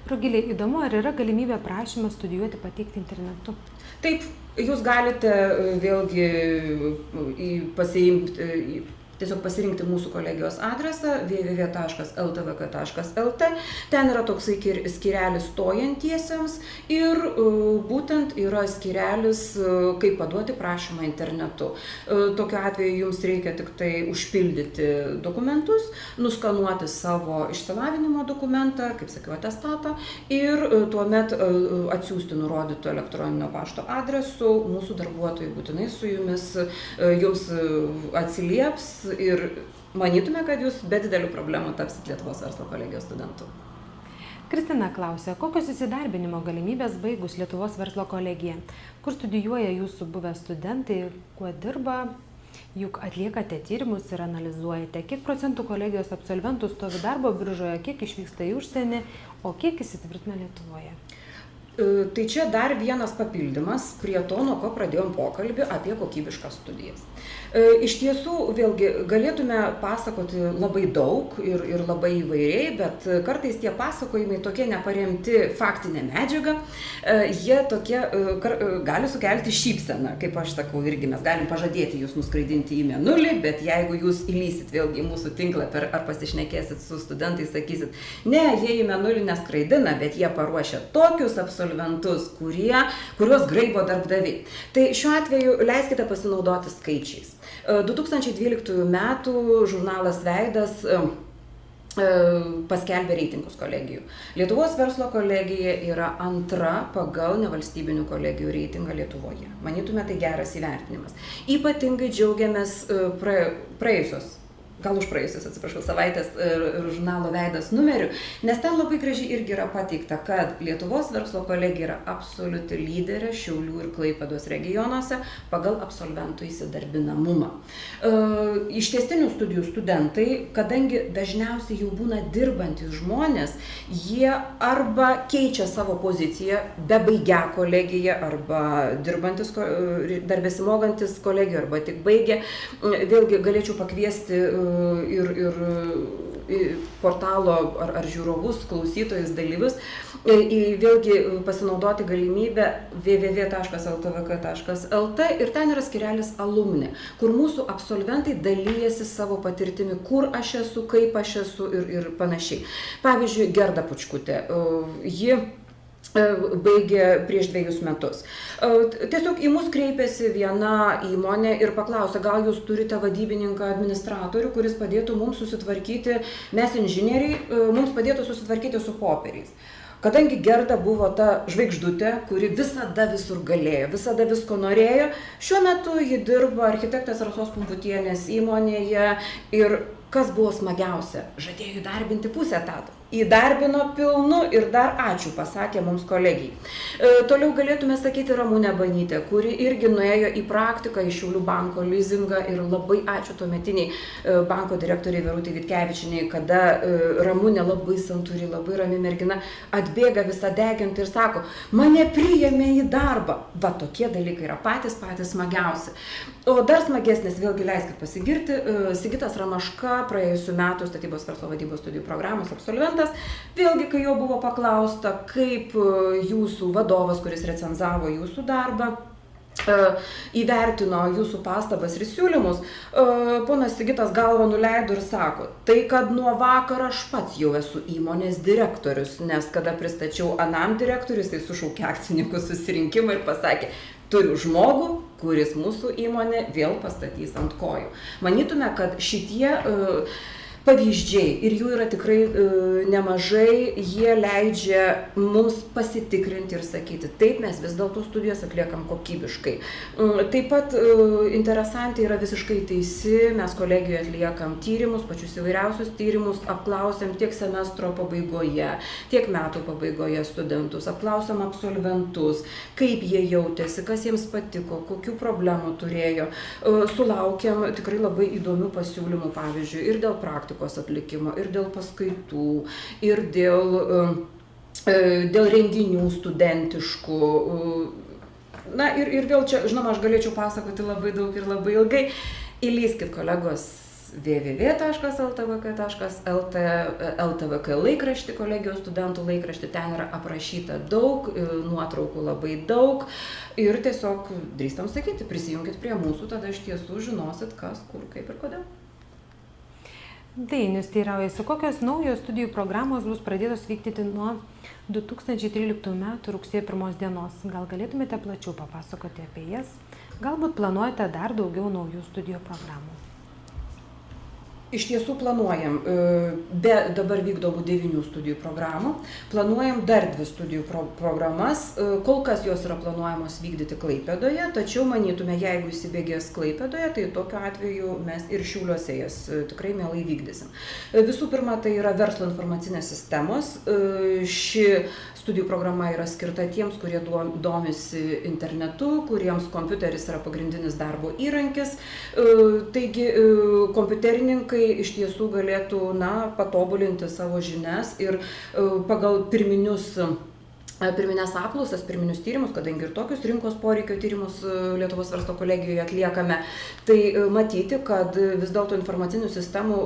Speaker 1: Rugilė, įdomu, ar yra galimybė prašymą studijuoti pateikti internetu?
Speaker 2: Taip, jūs galite vėlgi tiesiog pasirinkti mūsų kolegijos adresą www.ltvk.lt. Ten yra toksai skyrelis stojantiesiems ir būtent yra skyrelis, kaip paduoti prašymą internetu. Tokiu atveju jums reikia tik tai užpildyti dokumentus, nuskanuoti savo išsilavinimo dokumentą, kaip sakiau, atestatą ir tuomet atsiųsti nurodytų elektroninio pašto adresu. Mūsų darbuotojai būtinai su jumis jums atsilieps ir manytume, kad jūs be didelių problemų tapsit Lietuvos verslo kolegijos studentu.
Speaker 1: Kristina klausia, kokios įsidarbinimo galimybės baigus Lietuvos verslo kolegiją? Kur studijuoja jūsų buvę studentai, kuo dirba? Juk atliekate tyrimus ir analizuojate, kiek procentų kolegijos absolventų stovi darbo biržoje, kiek išvyksta į užsienį, o kiek įsitvirtina Lietuvoje?
Speaker 2: Tai čia dar vienas papildymas prie to, nuo ko pradėjom pokalbį apie kokybiškas studijas. Iš tiesų, vėlgi, galėtume pasakoti labai daug ir labai įvairiai, bet kartais tie pasakojimai tokie neparemti faktinė medžiaga, jie tokie gali sukelti šypseną, kaip aš sakau, irgi mes galim pažadėti jūs nuskraidinti į Mėnulį, bet jeigu jūs įlysit vėlgi į mūsų tinklą ar pasišnekėsit su studentais, sakysit, ne, jie į Mėnulį neskraidina, bet jie paruošia tokius absolventus, kuriuos graibo darbdaviai. Tai šiuo atveju leiskite pasinaudoti skaičiais. 2012 metų žurnalas Veidas paskelbė reitingus kolegijų. Lietuvos verslo kolegija yra antra pagal nevalstybinių kolegijų reitingą Lietuvoje. Manytume, tai geras įvertinimas. Ypatingai džiaugiamės praėjusios savaitės žurnalo Veidas numeriu, nes ten labai gražiai irgi yra pateikta, kad Lietuvos verslo kolegija yra absoliuti lyderė Šiaulių ir Klaipėdos regionuose pagal absolventų įsidarbinamumą. Ištęstinių studijų studentai, kadangi dažniausiai jau būna dirbantys žmonės, jie arba keičia savo poziciją, bebaigę kolegiją, arba dirbantis, dar besimokantis kolegijoje, arba tik baigę. Vėlgi galėčiau pakviesti ir portalo ar žiūrovus, klausytojus, dalyvius, vėlgi pasinaudoti galimybę www.ltvk.lt ir ten yra skyrelis alumni, kur mūsų absolventai dalyjasi savo patirtimi, kur aš esu, kaip aš esu ir panašiai. Pavyzdžiui, Gerda Pučkutė, ji baigė prieš 2 metus. Tiesiog į mus kreipėsi viena įmonė ir paklausė, gal jūs turite vadybininką administratorių, kuris padėtų mums susitvarkyti, mes inžinieriai, mums padėtų susitvarkyti su popieriais. Kadangi Gerda buvo ta žvaigždutė, kuri visada visur galėjo, visada visko norėjo, šiuo metu ji dirba architektės Rasos Pumputienės įmonėje ir kas buvo smagiausia, žadėjo įdarbinti pusę etato. Įdarbino pilnu ir dar ačiū, pasakė mums kolegijai. Toliau galėtume sakyti Ramunę Banytę, kuri irgi nuėjo į praktiką į Šiaulių banko lizingą ir labai ačiū tuometiniai banko direktoriai Verutei Vitkevičienei, kada Ramunė labai santūri, labai rami mergina atbėga visą deginti ir sako, mane priėmė į darbą. Va, tokie dalykai yra patys smagiausi. O dar smagesnis, vėlgi leiskit pasigirti, Sigitas Ramaška, praėjusių metų statybos verslo vadybos studijų programos absolventas. Vėlgi, kai jo buvo paklausta, kaip jūsų vadovas, kuris recenzavo jūsų darbą, įvertino jūsų pastabas ir siūlymus, ponas Sigitas galvą nuleido ir sako, tai kad nuo vakar aš pats jau esu įmonės direktorius, nes kada pristačiau anam direktorius, tai sušaukė akcininkų susirinkimą ir pasakė, turiu žmogų, kuris mūsų įmonę vėl pastatys ant kojų. Manytume, kad šitie pavyzdžiai, ir jų yra tikrai nemažai, jie leidžia mums pasitikrinti ir sakyti, taip mes vis dėlto studijas atliekam kokybiškai. Taip pat interesantai yra visiškai teisi, mes kolegijoje atliekam tyrimus, pačius įvairiausius tyrimus, apklausiam tiek semestro pabaigoje, tiek metų pabaigoje studentus, apklausiam absolventus, kaip jie jautėsi, kas jiems patiko, kokių problemų turėjo. Sulaukiam tikrai labai įdomių pasiūlymų, pavyzdžiui, ir dėl praktikos atlikimo, ir dėl paskaitų, ir dėl renginių studentiškų. Na ir vėl čia, žinoma, aš galėčiau pasakoti labai daug ir labai ilgai. Įlyskit, kolegos, www.ltvk.lt, LTVK laikraštį, kolegijos studentų laikraštį, ten yra aprašyta daug, nuotraukų labai daug ir tiesiog, drįstam sakyti, prisijunkit prie mūsų, tada iš tiesų žinosit, kas, kur, kaip ir kodėl.
Speaker 1: Dainius teiraujasi, kokios naujos studijų programos bus pradėtos vykdyti nuo 2013 metų rugsėjo 1 dienos. Gal galėtumėte plačiau papasakoti apie jas? Galbūt planuojate dar daugiau naujų studijų programų?
Speaker 2: Iš tiesų planuojam, be dabar vykdomų 9 studijų programų, planuojam dar 2 studijų programas, kol kas jos yra planuojamos vykdyti Klaipėdoje, tačiau manytume, jeigu įsibėgės Klaipėdoje, tai tokiu atveju mes ir Šiauliuose jas tikrai mielai vykdysim. Visų pirma, tai yra verslo informacinės sistemos. Ši studijų programa yra skirta tiems, kurie domisi internetu, kuriems kompiuteris yra pagrindinis darbo įrankis. Taigi, kompiuterininkai iš tiesų galėtų patobulinti savo žinias ir pagal pirminės apklausas, pirminius tyrimus, kadangi ir tokius rinkos poreikio tyrimus Lietuvos verslo kolegijoje atliekame, tai matyti, kad vis dėlto informacinių sistemų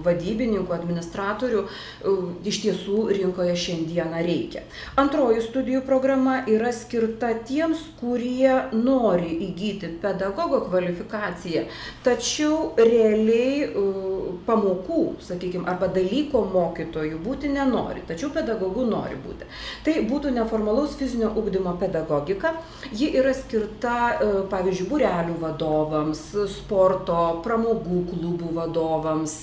Speaker 2: vadybininkų, administratorių iš tiesų rinkoje šiandieną reikia. Antroji studijų programa yra skirta tiems, kurie nori įgyti pedagogo kvalifikaciją, tačiau realiai pamokų, sakykime, arba dalyko mokytojų būti nenori, tačiau pedagogų nori būti. Tai būtų neformalaus fizinio ugdymo pedagogika. Ji yra skirta, pavyzdžiui, būrelių vadovams, sporto, pramogų klubų vadovams,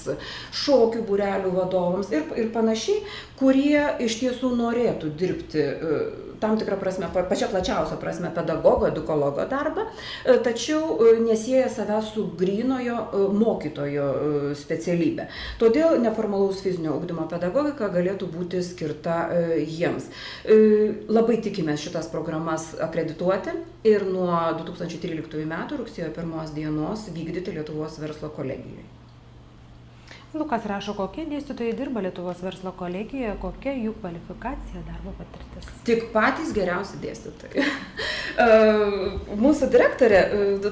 Speaker 2: šokių būrelių vadovams ir panašiai, kurie iš tiesų norėtų dirbti tam tikrą prasme, pačia plačiausia prasme pedagogo, edukologo darbą, tačiau nesieja savęs su grynojo mokytojo specialybė. Todėl neformalaus fizinio ugdymo pedagogika galėtų būti skirta jiems. Labai tikimės šitas programas akredituoti ir nuo 2013 metų rugsėjo 1 dienos vykdyti Lietuvos verslo kolegijoje.
Speaker 1: Lukas rašo, kokie dėstytojai dirba Lietuvos verslo kolegijoje, kokia jų kvalifikacija, darbo patirtis.
Speaker 2: Tik patys geriausi dėstytojai. Mūsų direktorė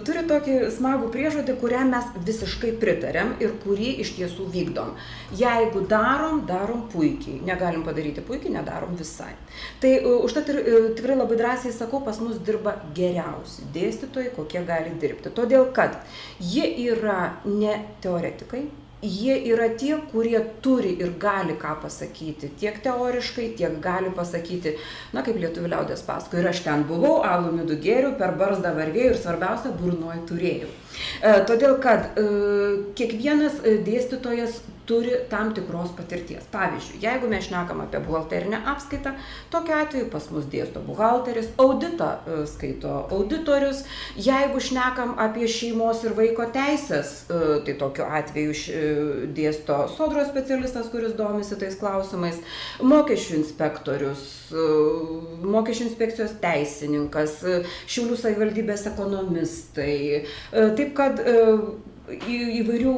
Speaker 2: turi tokį smagų priežodį, kuriam mes visiškai pritarėm ir kurį iš tiesų vykdom. Jeigu darom puikiai. Negalim padaryti puikiai, nedarom visai. Tai užtat ir tikrai labai drąsiai sakau, pas mus dirba geriausi dėstytojai, kokie gali dirbti. Todėl, kad jie yra ne teoretikai, jie yra tie, kurie turi ir gali ką pasakyti, tiek teoriškai, tiek gali pasakyti, na, kaip lietuvių liaudies pasako, ir aš ten buvau, alų midų gėriau, per barzdą varvėjau ir svarbiausia, burnoj turėjau. Todėl, kad kiekvienas dėstytojas turi tam tikros patirties. Pavyzdžiui, jeigu mes šnekam apie buhalterinę apskaitą, tokiu atveju pas mus dėsto buhalteris, auditą skaito auditorius. Jeigu šnekam apie šeimos ir vaiko teisės, tai tokiu atveju dėsto sodros specialistas, kuris domisi tais klausimais, mokesčių inspektorius, mokesčių inspekcijos teisininkas, Šiaulių savivaldybės ekonomistai. Taip kad įvairių,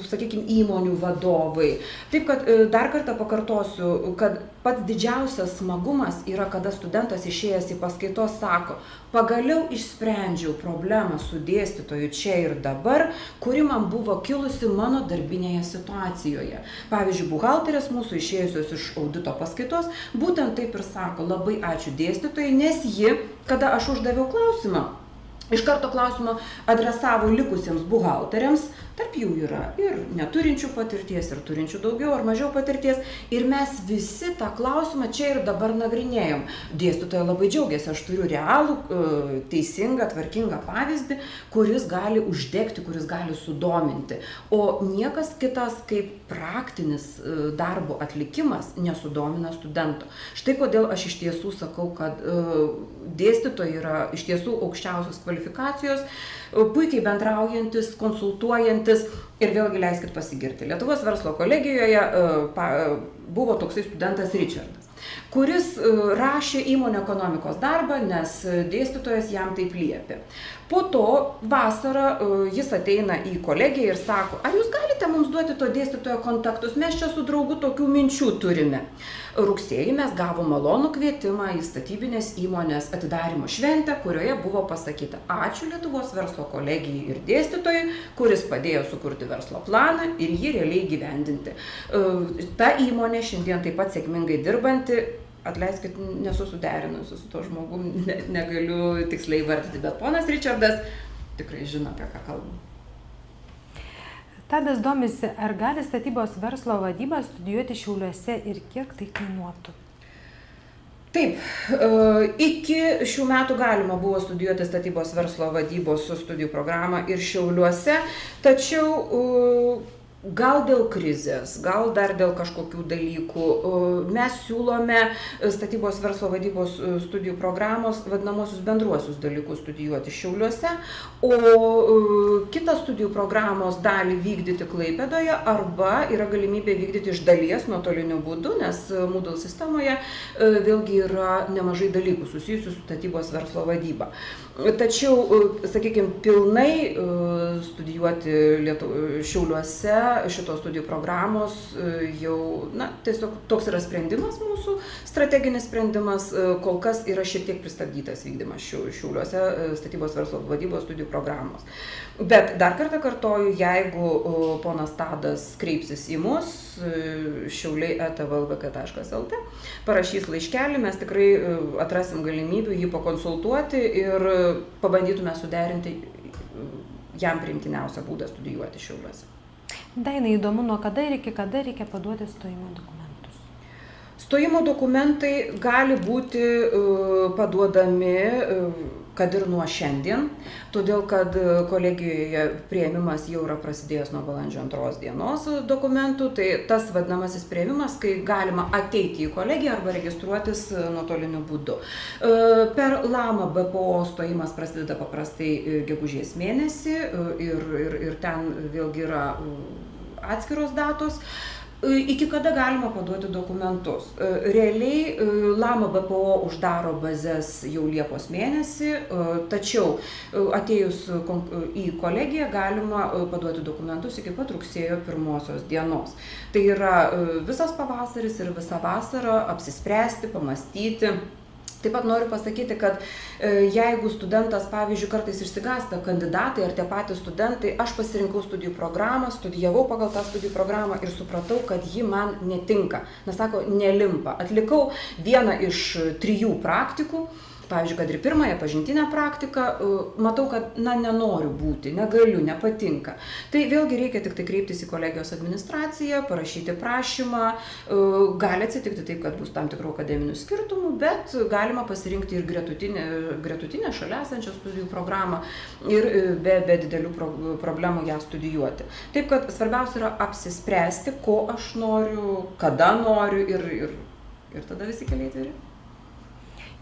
Speaker 2: sakykime, įmonių vadovai. Taip, kad dar kartą pakartosiu, kad pats didžiausias smagumas yra, kada studentas išėjęs į paskaitos sako, pagaliau išsprendžiau problemą su dėstytoju čia ir dabar, kuri man buvo kilusi mano darbinėje situacijoje. Pavyzdžiui, buhalterės mūsų išėjusios iš audito paskaitos, būtent taip ir sako, labai ačiū dėstytojai, nes ji, kada aš uždaviau klausimą, iš karto klausimą adresavo likusiems buhalteriams, tarp jų yra ir neturinčių patirties, ir turinčių daugiau ar mažiau patirties, ir mes visi tą klausimą čia ir dabar nagrinėjom. Dėstytoja labai džiaugiasi, aš turiu realų, teisingą, tvarkingą pavyzdį, kuris gali uždegti, kuris gali sudominti, o niekas kitas kaip praktinis darbo atlikimas nesudomina studento. Štai kodėl aš iš tiesų sakau, kad dėstytojai yra iš tiesų aukščiausios kvalifikacijos, puikiai bendraujantis, konsultuojantis ir vėlgi leiskit pasigirti. Lietuvos verslo kolegijoje buvo toksai studentas Richardas, kuris rašė įmonių ekonomikos darbą, nes dėstytojas jam taip liepė. Po to vasarą jis ateina į kolegiją ir sako, ar jūs galite mums duoti to dėstytojo kontaktus, mes čia su draugu tokių minčių turime. Rugsėjį mes gavom malonų kvietimą į statybinės įmonės atidarymo šventę, kurioje buvo pasakyta ačiū Lietuvos verslo kolegijai ir dėstytojai, kuris padėjo sukurti verslo planą ir jį realiai gyvendinti. Ta įmonė šiandien taip pat sėkmingai dirbanti, atleiskit, nesu suderinusi su to žmogum, negaliu tiksliai vardyti, bet ponas Richardas tikrai žino, apie ką kalbam.
Speaker 1: Tadas domisi, ar gali statybos verslo vadybą studijuoti Šiauliuose ir kiek tai kainuotų?
Speaker 2: Taip, iki šių metų galima buvo studijuoti statybos verslo vadybos studijų programą ir Šiauliuose, tačiau gal dėl krizės, gal dar dėl kažkokių dalykų. Mes siūlome statybos verslo vadybos studijų programos vadinamosius bendruosius dalykus studijuoti Šiauliuose, o kitą studijų programos dalį vykdyti Klaipėdoje arba yra galimybė vykdyti iš dalies nuotoliniu būdu, nes Moodle sistemoje vėlgi yra nemažai dalykų susijusių su statybos verslo vadyba. Tačiau, sakykime, pilnai studijuoti Šiauliuose šitos studijų programos jau, na, tiesiog toks yra sprendimas mūsų, strateginis sprendimas, kol kas yra šiek tiek pristabdytas vykdymas Šiauliuose statybos verslo vadybos studijų programos. Bet dar kartą kartoju, jeigu ponas Tadas kreipsis į mus, šiauliai@vlvk.lt, parašys laiškelį, mes tikrai atrasim galimybių jį pakonsultuoti ir pabandytume suderinti jam priimtiniausią būdą studijuoti Šiauliuose.
Speaker 1: Daina, įdomu, nuo kada ir iki kada reikia paduoti stojimo dokumentus?
Speaker 2: Stojimo dokumentai gali būti paduodami kad ir nuo šiandien, todėl kad kolegijoje priėmimas jau yra prasidėjęs nuo balandžio 2 dienos dokumentų, tai tas vadinamasis priėmimas, kai galima ateiti į kolegiją arba registruotis nuotoliniu būdu. Per LAMA BPO stojimas prasideda paprastai gegužės mėnesį ir ten vėlgi yra atskiros datos. Iki kada galima paduoti dokumentus? Realiai LAMA BPO uždaro bazes jau Liepos mėnesį, tačiau atėjus į kolegiją galima paduoti dokumentus iki pat rugsėjo 1 dienos. Tai yra visas pavasaris ir visa vasara apsispręsti, pamastyti. Taip pat noriu pasakyti, kad jeigu studentas, pavyzdžiui, kartais išsigąsta kandidatai ar tie patys studentai, aš pasirinkau studijų programą, studijavau pagal tą studijų programą ir supratau, kad ji man netinka. Nes sako, nelimpa. Atlikau vieną iš 3 praktikų. Pavyzdžiui, kad ir pirmąją pažintinę praktiką, matau, kad nenoriu būti, negaliu, nepatinka. Tai vėlgi reikia tik tai kreiptis į kolegijos administraciją, parašyti prašymą. Gali atsitikti taip, kad bus tam tikrų akademinių skirtumų, bet galima pasirinkti ir gretutinę šalia esančią studijų programą ir be didelių problemų ją studijuoti. Taip, kad svarbiausia yra apsispręsti, ko aš noriu, kada noriu ir tada visi keliai atviri.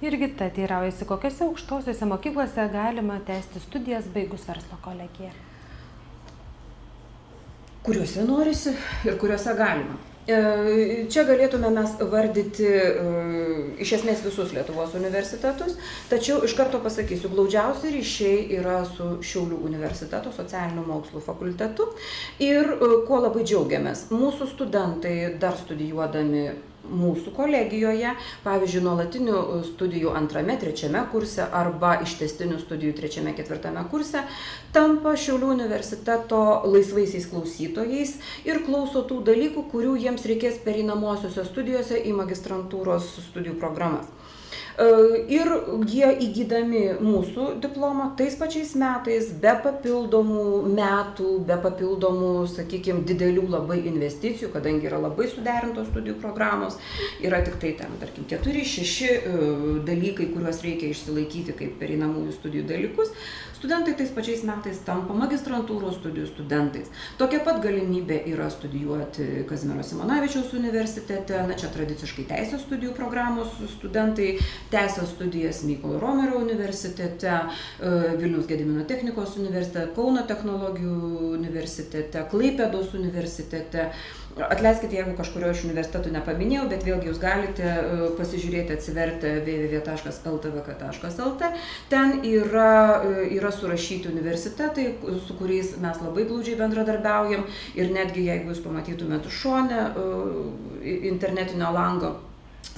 Speaker 1: Jurgita teiraujasi, kokiose aukštosiuose mokyklose galima tęsti studijas baigus verslo kolegiją?
Speaker 2: Kuriuose norisi ir kuriuose galima. Čia galėtume mes vardyti iš esmės visus Lietuvos universitetus, tačiau iš karto pasakysiu, glaudžiausi ryšiai yra su Šiaulių universiteto socialinių mokslų fakultetu ir kuo labai džiaugiamės. Mūsų studentai dar studijuodami mūsų kolegijoje, pavyzdžiui, nuolatinių studijų 2., 3 kurse arba ištęstinių studijų 3., 4 kurse, tampa Šiaulių universiteto laisvaisiais klausytojais ir klauso tų dalykų, kurių jiems reikės pereinamosiose studijose į magistrantūros studijų programas. Ir jie įgydami mūsų diplomą tais pačiais metais, be papildomų metų, be papildomų, sakykime, didelių labai investicijų, kadangi yra labai suderintos studijų programos, yra tik tai ten, tarkim, 4-6 dalykai, kuriuos reikia išsilaikyti kaip pereinamųjų studijų dalykus, studentai tais pačiais metais tampa magistrantūros studijų studentais. Tokia pat galimybė yra studijuoti Kazimiero Simonavičiaus universitete, čia tradiciškai teisės studijų programos studentai tęsia studijas Mykolo Romerio universitete, Vilniaus Gedimino technikos universitete, Kauno technologijų universitete, Klaipėdos universitete. Atleiskite, jeigu kažkurio iš universitetų nepaminėjau, bet vėlgi jūs galite pasižiūrėti, atsiverti www.ltvk.lt. Ten yra surašyti universitetai, su kuriais mes labai glaudžiai bendradarbiaujam ir netgi jeigu jūs pamatytumėte šone internetinio lango,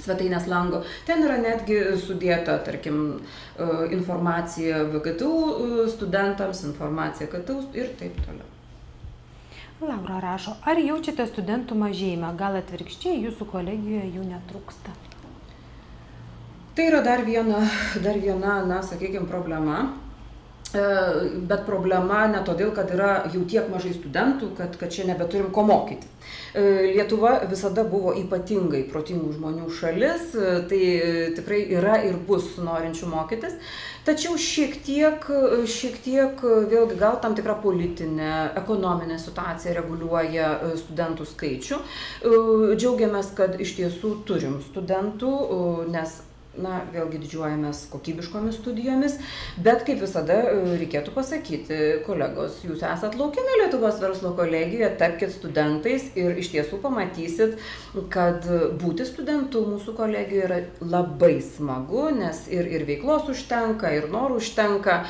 Speaker 2: svetainės lango, ten yra netgi sudėta, tarkim, informacija VGTU studentams, informacija KTU ir taip toliau.
Speaker 1: Laura rašo, ar jaučiate studentų mažėjimą, gal atvirkščiai jūsų kolegijoje jų netrūksta?
Speaker 2: Tai yra dar viena, sakykime, problema. Bet problema ne todėl, kad yra jau tiek mažai studentų, kad čia nebeturim ko mokyti. Lietuva visada buvo ypatingai protingų žmonių šalis, tai tikrai yra ir bus norinčių mokytis. Tačiau šiek tiek vėlgi gal tam tikra politinė, ekonominė situacija reguliuoja studentų skaičių. Džiaugiamės, kad iš tiesų turim studentų, nes vėlgi didžiuojamės kokybiškomis studijomis, bet kaip visada reikėtų pasakyti, kolegos, jūs esat laukiami Lietuvos verslo kolegijoje, tapkit studentais ir iš tiesų pamatysit, kad būti studentu mūsų kolegijoje yra labai smagu, nes ir veiklos užtenka, ir norų užtenka.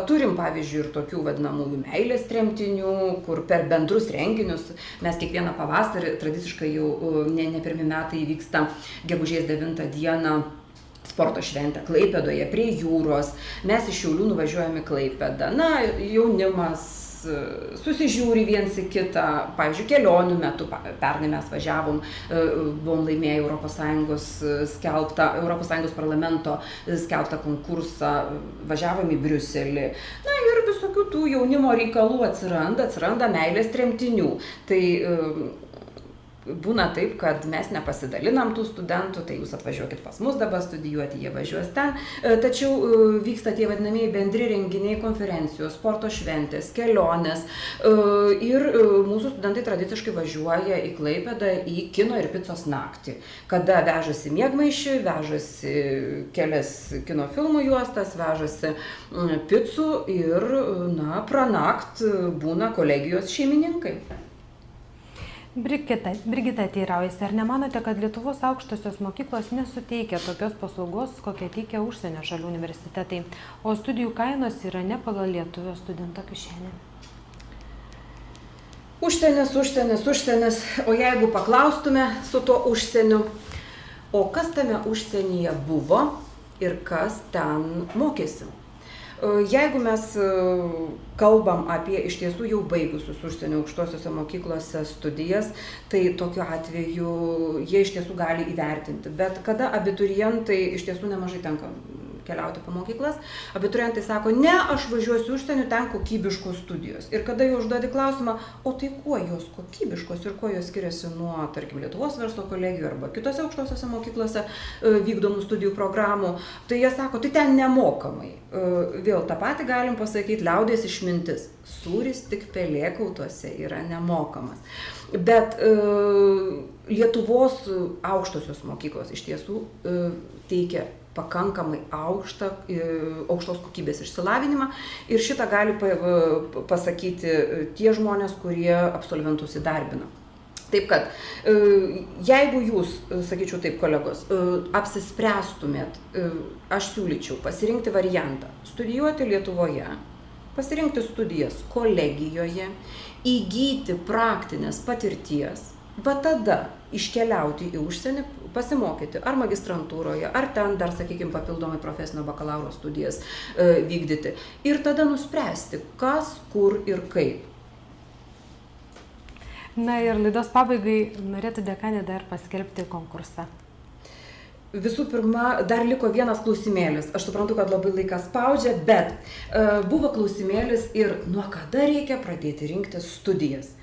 Speaker 2: Turim, pavyzdžiui, ir tokių vadinamųjų meilės tremtinių, kur per bendrus renginius mes kiekvieną pavasarį, tradiciškai jau ne pirmi metai įvyksta gegužės 9 dieną, sporto šventę Klaipėdoje prie jūros. Mes iš Šiaulių nuvažiuojame į Klaipėdą. Jaunimas susižiūri viens į kitą. Pavyzdžiui, kelionių metu, pernai mes važiavom, buvom laimėję Europos Sąjungos parlamento skelbtą konkursą, važiavom į Briuselį. Ir visokių tų jaunimo reikalų atsiranda meilės tremtinių. Tai būna taip, kad mes nepasidalinam tų studentų, tai jūs atvažiuokit pas mus dabar studijuoti, jie važiuos ten. Tačiau vyksta tie vadinamieji bendri renginiai, konferencijos, sporto šventės, kelionės. Ir mūsų studentai tradiciškai važiuoja į Klaipėdą į kino ir picos naktį, kada vežasi miegmaišį, vežasi kelias kino filmų juostas, vežasi picų ir, pranakt būna kolegijos šeimininkai.
Speaker 1: Brigita teiraujasi, ar nemanote, kad Lietuvos aukštosios mokyklos nesuteikia tokios paslaugos, kokią teikia užsienio šalių universitetai, o studijų kainos yra ne pagal lietuvio studento kišenę?
Speaker 2: Užsienis, o jeigu paklaustume su tuo užsieniu, o kas tame užsienyje buvo ir kas ten mokėsi? Jeigu mes kalbam apie iš tiesų jau baigusius užsienio aukštosiuose mokyklose studijas, tai tokiu atveju jie iš tiesų gali įvertinti. Bet kada abiturientai, iš tiesų nemažai tenka keliauti po mokyklas, abiturientai sako, ne, aš važiuosiu užsienio, ten kokybiškos studijos. Ir kada jau užduodi klausimą, o tai kuo jos kokybiškos ir kuo jos skiriasi nuo, tarkim, Lietuvos verslo kolegijų arba kitose aukštosiuose mokyklose vykdomų studijų programų, tai jie sako, tai ten nemokamai. Vėl tą patį galim pasakyti, liaudies išmintis. Sūris tik pelėkautuose yra nemokamas. Bet Lietuvos aukštosios mokyklos iš tiesų teikia pakankamai aukštos kokybės išsilavinimą ir šitą gali pasakyti tie žmonės, kurie absolventus įdarbina. Taip kad, jeigu jūs, sakyčiau taip, kolegos, apsispręstumėt, aš siūlyčiau pasirinkti variantą, studijuoti Lietuvoje, pasirinkti studijas kolegijoje, įgyti praktinės patirties, va tada iškeliauti į užsienį, pasimokyti ar magistrantūroje, ar ten dar, sakykime, papildomai profesinio bakalauro studijas vykdyti. Ir tada nuspręsti, kas, kur ir kaip.
Speaker 1: Na ir laidos pabaigai norėtų dekanė dar paskelbti konkursą.
Speaker 2: Visų pirma, dar liko vienas klausimėlis. Aš suprantu, kad labai laikas spaudžia, bet buvo klausimėlis ir nuo kada reikia pradėti rinktis studijas.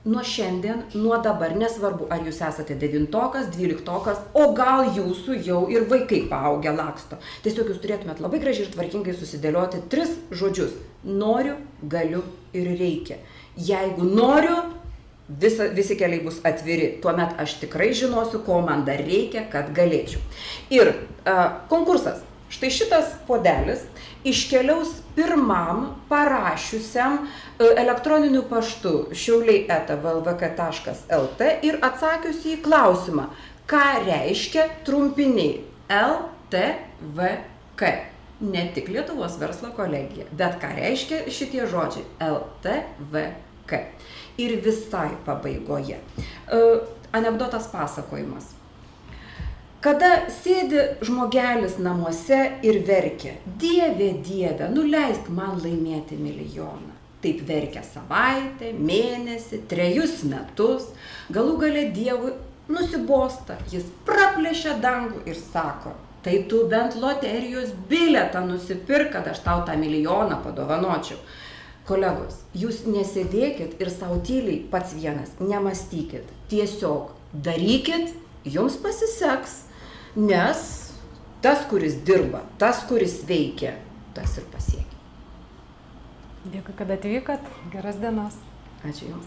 Speaker 2: Nuo šiandien, nuo dabar, nesvarbu, ar jūs esate 9-okas, 12-okas, o gal jūsų jau ir vaikai paaugę laksto. Tiesiog jūs turėtumėt labai gražiai ir tvarkingai susidėlioti 3 žodžius. Noriu, galiu ir reikia. Jeigu noriu, visi keliai bus atviri. Tuomet aš tikrai žinosiu, ko man dar reikia, kad galėčiau. Ir konkursas. Štai šitas puodelis iškeliaus pirmam parašiusiam elektroniniu paštu šiauliai@vlvk.lt ir atsakius į klausimą, ką reiškia trumpiniai LTVK. Ne tik Lietuvos verslo kolegija, bet ką reiškia šitie žodžiai LTVK. Ir visai pabaigoje. Anekdotas pasakojimas. Kada sėdi žmogelis namuose ir verkia, Dieve, Dieve, nuleisk man laimėti milijoną. Taip verkia savaitę, mėnesį, 3 metus, galų gale Dievui nusibosta, jis praplėšia dangų ir sako, tai tu bent loterijos bilietą nusipirk, kad aš tau tą milijoną padovanočiau. Kolegos, jūs nesėdėkit ir savo tyliai pats vienas, nemastykit, tiesiog darykit, jums pasiseks. Nes tas, kuris dirba, tas, kuris veikia, tas ir pasiekia.
Speaker 1: Dėkui, kad atvykot. Geros dienos.
Speaker 2: Ačiū Jums.